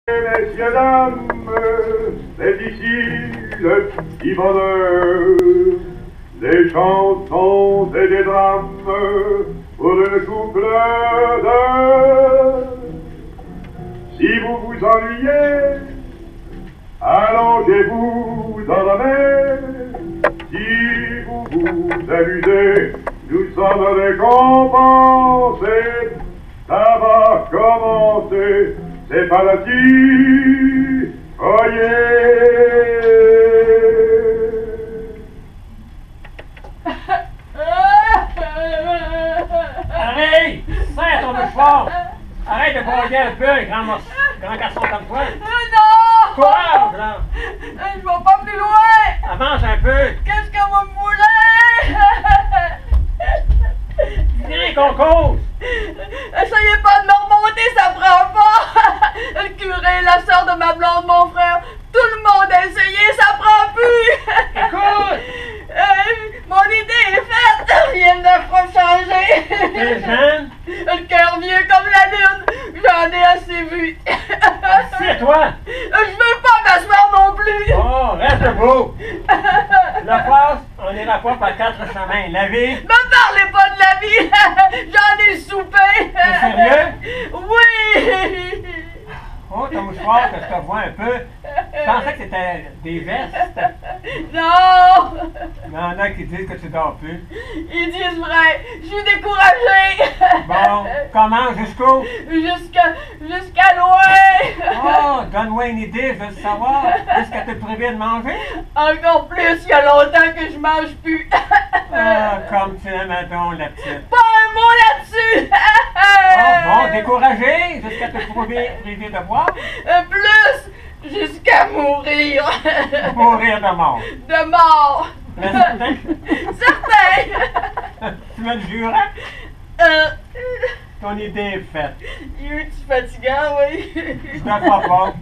Messieurs, dames, c'est ici le petit bonheur, des chansons et des drames pour le couple de... Si vous vous ennuyez, allongez-vous dans la mer. Si vous vous amusez, nous sommes récompensés. Ça va commencer, c'est pas la Arrête! Serre ton mouchoir! Arrête de broyer un peu, grand garçon comme toi! Non! Courage, là! Je vais pas plus loin! Avance un peu! Qu'est-ce que vous me voulez? Viens qu'on cause! Essayez pas de me remonter, ça prend pas! Le curé, la soeur de ma blonde, mon frère, tout le monde a essayé, ça prend plus! Écoute! Mon idée est faite! Rien ne fera changer! T'es jeune? Le cœur vieux comme la lune! J'en ai assez vu! Assieds-toi! Je veux pas m'asseoir non plus! Oh, reste debout! La face, on n'ira pas par 4 chemins. La vie... Me parlez pas de la vie! J'en ai soupé! T'es sérieux? Oui! Oh, ton mouchoir, que je te vois un peu. Je pensais que c'était des vestes. Non! Il y en a qui disent que tu dors plus. Ils disent vrai! Je suis découragée! Bon, comment, jusqu'où? Jusqu'à loin! Oh, donne-moi une idée, je veux le savoir. Est-ce qu'elle t'a privé de manger? Encore plus, il y a longtemps que je mange plus! Ah, comme tu aimes donc, la petite. Pas un mot là-dessus! Oh, bon, découragé, jusqu'à te priver de boire? Plus! Jusqu'à mourir! Mourir de mort. De mort! Mais certain? Certain! Tu me le jurais? Ton idée est faite. Il est fatigant, oui. Je te crois pas.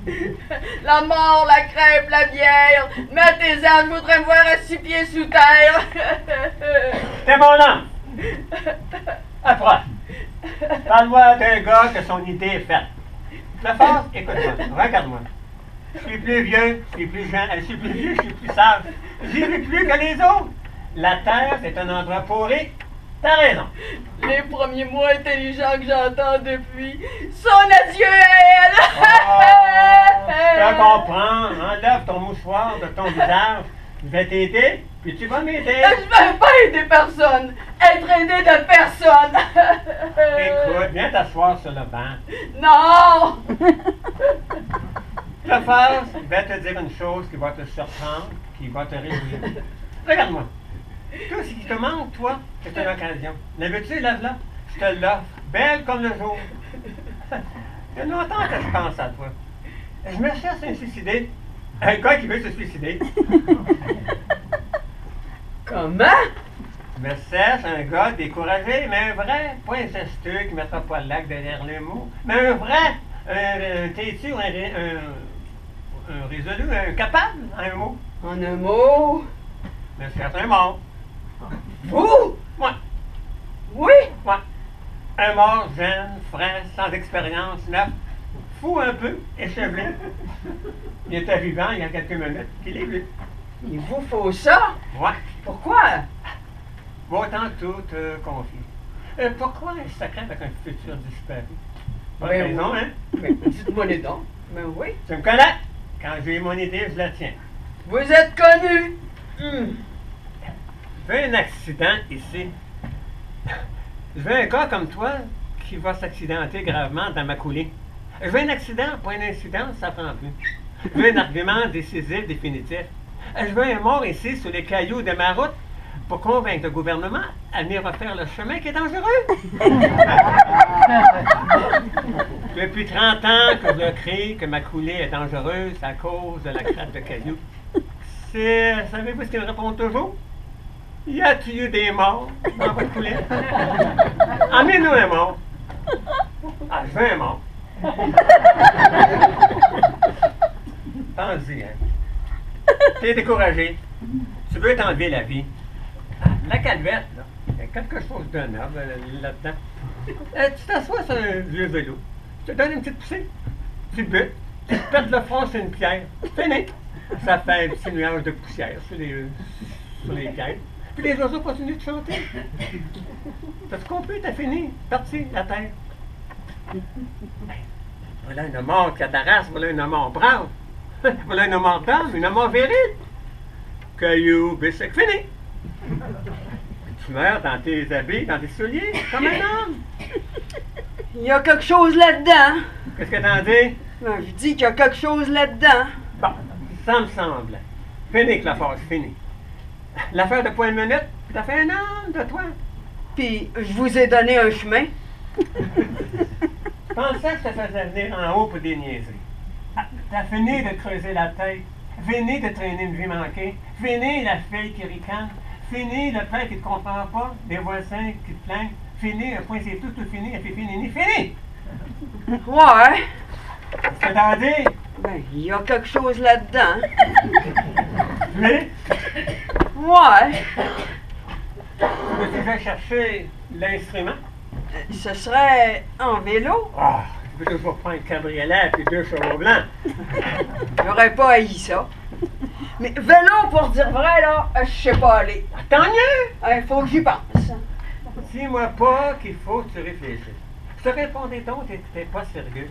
La mort, la crêpe, la bière. Mettez-en, je voudrais me voir à 6 pieds sous terre. T'es mon âme. Approche. Parle-moi d'un gars que son idée est faite. La force, écoute-moi, regarde-moi. Je suis plus vieux, je suis plus jeune, je suis plus vieux, je suis plus sage. J'ai vu plus que les autres. La terre, c'est un endroit pourri. T'as raison. Les premiers mots intelligents que j'entends depuis. Son adieu à elle! Je te comprends. Enlève ton mouchoir de ton visage. Je vais t'aider, puis tu vas m'aider. Je veux pas aider personne. Être aidé de personne. Écoute, viens t'asseoir sur le banc. Non! La face, je vais te dire une chose qui va te surprendre, qui va te réjouir. Regarde-moi. Tout ce qui te manque, toi, c'est une occasion. La veux-tu, lève-la? Je te l'offre, belle comme le jour. Il y a longtemps que je pense à toi. Je me cherche un suicidé. Un gars qui veut se suicider. Comment? Je me cherche un gars découragé, mais un vrai, pas incestueux qui ne mettra pas le lac derrière le mot, mais un vrai, un têtu, un résolu, un capable, en un mot. En un mot? Je me cherche un mort. Vous? Moi. Oui? Ouais. Un mort jeune, frais, sans expérience, neuf, fou un peu, échevelé. Il était vivant il y a quelques minutes, qu'il est vu. Il vous faut ça? Ouais. Pourquoi? Va autant tout te confier. Pourquoi un secret avec un futur disparu? Pas de Ben raison, oui. hein? Mais dites-moi les dons. Ben oui. Tu me connais? Quand j'ai mon idée, je la tiens. Vous êtes connu. Je veux un accident ici. Je veux un gars comme toi qui va s'accidenter gravement dans ma coulée. Je veux un accident, pas un incident, ça prend plus. Je veux un argument décisif, définitif. Je veux un mort ici sur les cailloux de ma route pour convaincre le gouvernement à venir refaire le chemin qui est dangereux. Depuis 30 ans que je crie que ma coulée est dangereuse à cause de la crête de cailloux. Savez-vous ce qu'il répond toujours? Y a-t-il eu des morts dans votre coulée? Amenez-nous un mort. Ah, je veux un mort. Pense-y, hein. T'es découragé. Tu veux t'enlever la vie. La calvette, là, il y a quelque chose de neuf là-dedans. Tu t'assois sur un vieux vélo. Je te donne une petite poussée. Tu butes. Tu te pètes le front sur une pierre. Fini. Ça fait un petit nuage de poussière sur les pierres. Puis les oiseaux continuent de chanter. T'as compris? T'as fini. Parti, la terre. Voilà une mort qui a ta race, voilà une mort brave. Voilà une mort d'âme, une mort virile. Caillou, bicycle, fini. Tu meurs dans tes habits, dans tes souliers, comme un homme. Il y a quelque chose là-dedans. Qu'est-ce que t'en dis? Ben, je dis qu'il y a quelque chose là-dedans. Bon, ça me semble. Fini que la force, fini. L'affaire de point de minute, t'as fait un homme de toi. Puis je vous ai donné un chemin. Je pensais que ça faisait venir en haut pour des niaiseries. T'as fini de creuser la tête. Fini de traîner une vie manquée. Fini la fille qui ricane. Fini le père qui ne te comprend pas. Les voisins qui te plaignent. Fini, le point c'est tout fini. Et puis fini. Ouais. Qu'est-ce que t'en dis? Ben, il y a quelque chose là-dedans. Oui? Ouais. Tu veux chercher l'instrument? Ce serait en vélo. Ah, tu veux toujours prendre un cabriolet et 2 chevaux blancs. J'aurais pas haï ça. Mais vélo, pour dire vrai, là, je sais pas aller. Tant mieux! Il faut que j'y pense. Dis-moi pas qu'il faut que tu réfléchisses. Je te répondais donc que tu n'étais pas sérieux.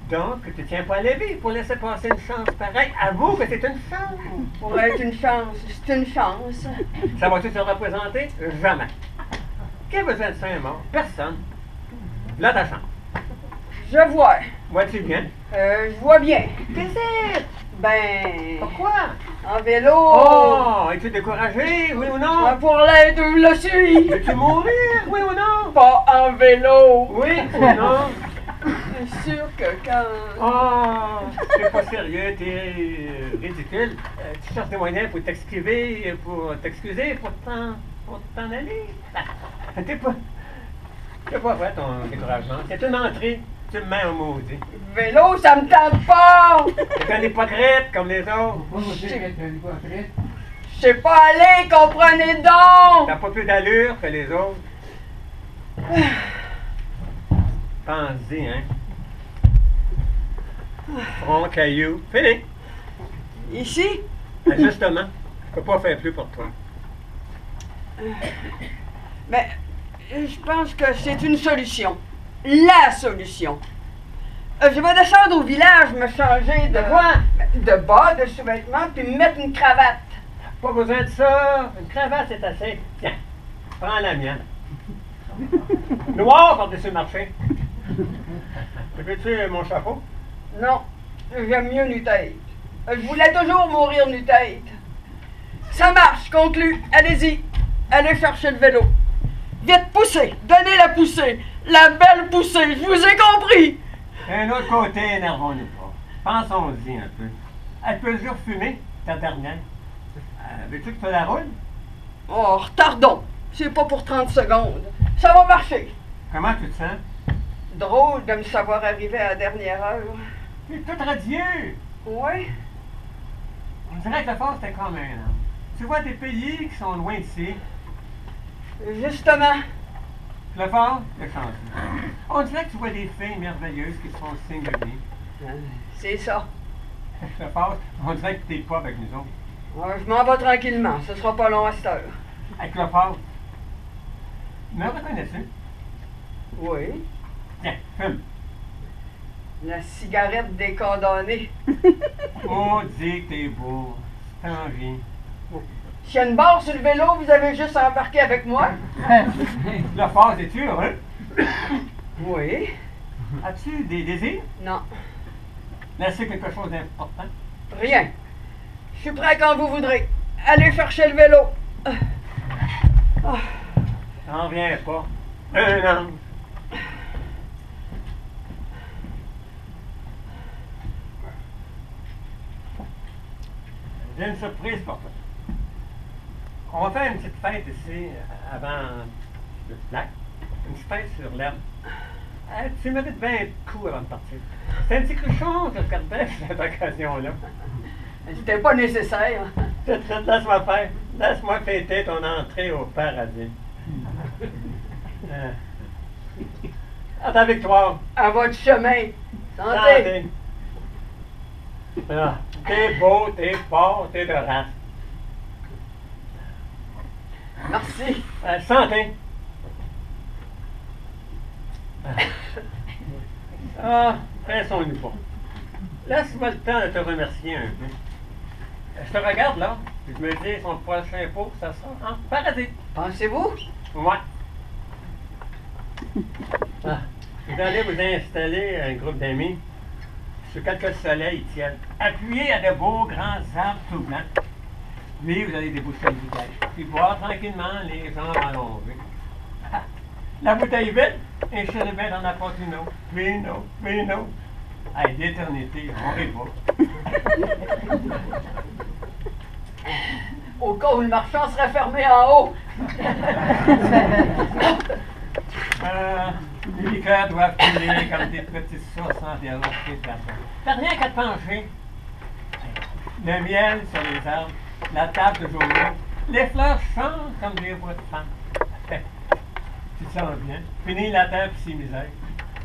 Donc, tu ne tiens pas à la vie pour laisser passer une chance pareille. Avoue que c'est une chance. Pour être une chance, c'est une chance. Ça va-tu te représenter? Jamais. Qui a besoin de ça, un mort? Personne. Là, ta chance. Je vois. Vois-tu bien? Je vois bien. Qu'est-ce que c'est? Ben, Pourquoi? en vélo. Oh! Es-tu découragé? Oui ou non? Pour l'aide, je le suis. Veux-tu mourir? Oui ou non? Pas en vélo. Oui ou non? C'est sûr que quand... Oh! T'es pas sérieux, t'es ridicule. Tu cherches des moyens pour t'excuser, pour t'en aller. T'es pas vrai ton découragement. C'est une entrée. Tu me mets en maudit. Vélo, ça me tente pas. T'es un hypocrite comme les autres. Je sais pas aller, comprenez donc. T'as pas plus d'allure que les autres. Pense-y, hein. Front, caillou, fini. Ici? Ben, justement, je peux pas faire plus pour toi. Ben, je pense que c'est une solution. La solution. Je vais descendre au village, me changer de... Quoi? De bas, de sous-vêtements, puis me mettre une cravate. Pas besoin de ça. Une cravate, c'est assez. Tiens, prends la mienne. Noir par-dessus le marché. Veux-tu mon chapeau? Non, j'aime mieux nu-tête. Je voulais toujours mourir nu-tête. Ça marche, conclu. Allez-y. Allez chercher le vélo. Vite, poussez. Donnez la poussée. La belle poussée. Je vous ai compris. D'un autre côté, énervons-nous pas. Pensons-y un peu. Elle peut toujours fumer, ta dernière. Veux-tu que tu la roules? Oh, retardons. C'est pas pour 30 secondes. Ça va marcher. Comment tu te sens? Drôle de me savoir arriver à la dernière heure. Tu es tout radieux. Oui? On dirait que la force est comme un homme. Tu vois des pays qui sont loin d'ici. Justement. Le fort, le changement. On dirait que tu vois des filles merveilleuses qui se font signe de vie. C'est ça. Le fort, on dirait que tu n'es pas avec nous autres. Alors, je m'en vais tranquillement. Ce sera pas long à cette heure. Avec le fort. Me reconnais-tu? Oui. Tiens, fume. La cigarette des condamnés. Oh, dis que t'es beau. C'est envie. S'il y a une barre sur le vélo, vous avez juste à embarquer avec moi? Le fort, es-tu heureux? Oui. As-tu des désirs? Non. Laissez quelque chose d'important? Rien. Je suis prêt quand vous voudrez. Allez chercher le vélo. T'en viens pas. Un an. J'ai une surprise pour toi. On va faire une petite fête ici avant le lac. Une petite fête sur l'herbe. Tu mérites bien un coup avant de partir. C'est un petit cruchon que je regardais cette occasion-là. C'était pas nécessaire. Laisse-moi faire. Laisse-moi fêter ton entrée au paradis. À ta victoire. À votre chemin. Santé. Santé. Ah, t'es beau, t'es fort, t'es de race. Merci. Santé. Ah, pressons-nous pas. Laisse-moi le temps de te remercier un peu. Je te regarde là, puis je me dis, son prochain pot, ça sera en paradis. Pensez-vous? Ouais. Ah, vous allez vous installer un groupe d'amis sur quelques soleils tièdes, appuyés à de beaux grands arbres tout blancs. Puis vous allez déboucher le visage, puis boire tranquillement les jambes allongées. Ah, la bouteille vide, un chérubin en apporte une autre, puis une autre, puis une autre. Hey, d'éternité, on rit pas. Au cas où le marchand serait fermé en haut. Les liqueurs doivent couler comme des petites sources environnantes des personnes. T'as rien qu'à te pencher. Le miel sur les arbres, la table de journaux, les fleurs chantent comme des voix de femmes. Tu te sens bien. Finis la terre et ses misères.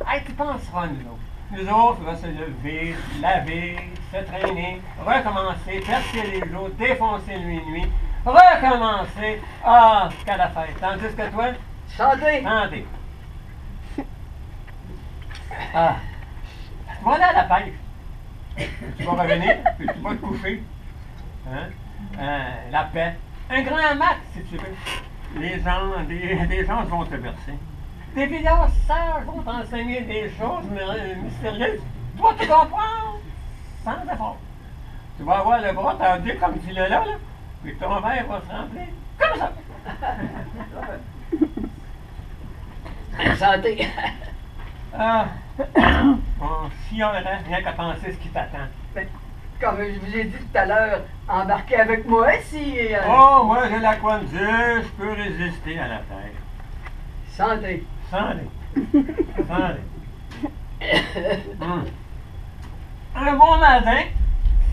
Hey, tu penseras à nous autres. Nous autres, on va se lever, laver, se traîner, recommencer, percer les jours, défoncer nuit, recommencer. Ah, qu'à la fête. Tandis que toi, Santé. santé. Ah, tu vas aller à la pêche. Tu vas revenir, puis tu vas te coucher. Hein? La paix. Un grand max, si tu veux. Des gens vont te verser. Des vieillards sages vont t'enseigner des choses mystérieuses. Tu vas te comprendre sans effort. Tu vas avoir le bras tendu comme tu l'as là, puis ton verre va se remplir comme ça. Santé. Ah, on chionnerait rien qu'à penser ce qui t'attend. Ben, comme je vous ai dit tout à l'heure, embarquez avec moi si... Oh, moi j'ai la croix de Dieu, je peux résister à la terre. Santé. Santé. Santé. Un bon matin,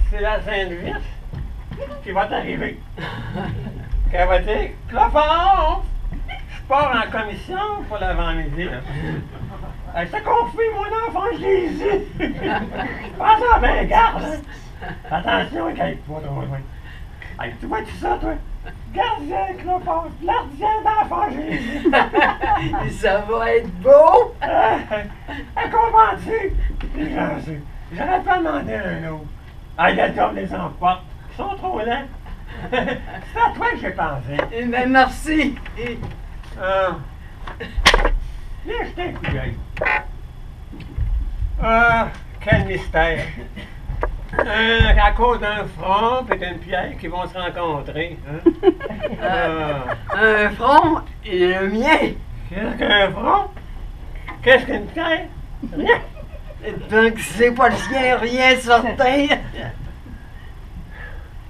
c'est la Sainte Vierge qui va t'arriver. Qu'elle va dire, Clophon, je pars en commission pour l'avant-midi. Elle s'est confiée, mon enfant Jésus. Prends-en bien garde. Hein. Attention, qu'elle pas trop loin. Hey, tu vois-tu ça, toi? Gardien, Clophon, gardien d'enfant Jésus. Ça va être beau. Comprends-tu? J'en sais. J'aurais pas demandé un autre. Ah, il y a comme les emportes. Ils sont trop lents. C'est à toi que j'ai pensé. Ben, merci. Viens jeter un coup d'œil. Quel mystère. À cause d'un front et d'une pierre qui vont se rencontrer. Hein? Un front et le mien. Qu'est-ce qu'un front? Qu'est-ce qu'une pierre? Rien. Donc c'est pas le sien, rien certain.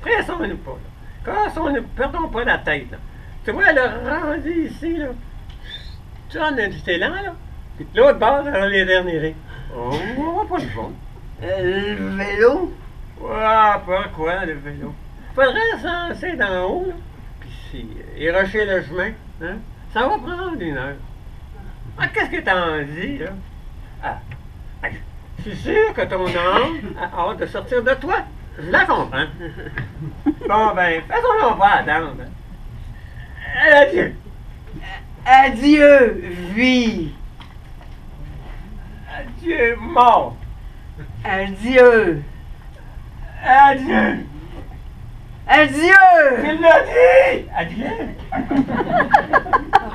Pressons-nous pas. Cassons-nous, perdons pas la tête. Là. Tu vois, le rendu ici, là. Tu en as du élan, là. Puis de l'autre bord, dans les derniers rings. Oh, on va pas le fond. Le vélo. Ah, pas quoi, le vélo. Faudrait s'encer d'en haut, là. Puis érocher le chemin. Hein? Ça va prendre 1 heure. Ah, qu'est-ce que t'en dis, là? Ah, je suis sûr que ton âme a hâte de sortir de toi. Je la comprends. Bon, ben, faisons-le pas attendre. Adieu. Adieu, vie. Adieu, mort. Adieu. Adieu. Adieu. Tu l'as dit. Adieu.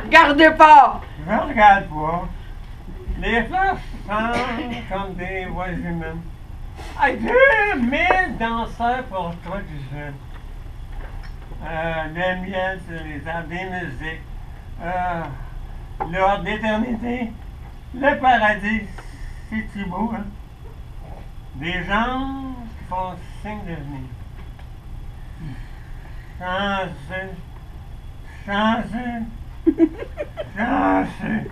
Regardez pas. Je regarde pas. Les fleurs chantent comme des voix humaines. Adieu, 1000 danseurs pour toi du jeune. Le miel sur les arbres, des musiques. L'ordre d'éternité. Le paradis. C'est-tu beau, hein? Des gens qui font signe de venir. Chanceux. Chanceux. Chanceux.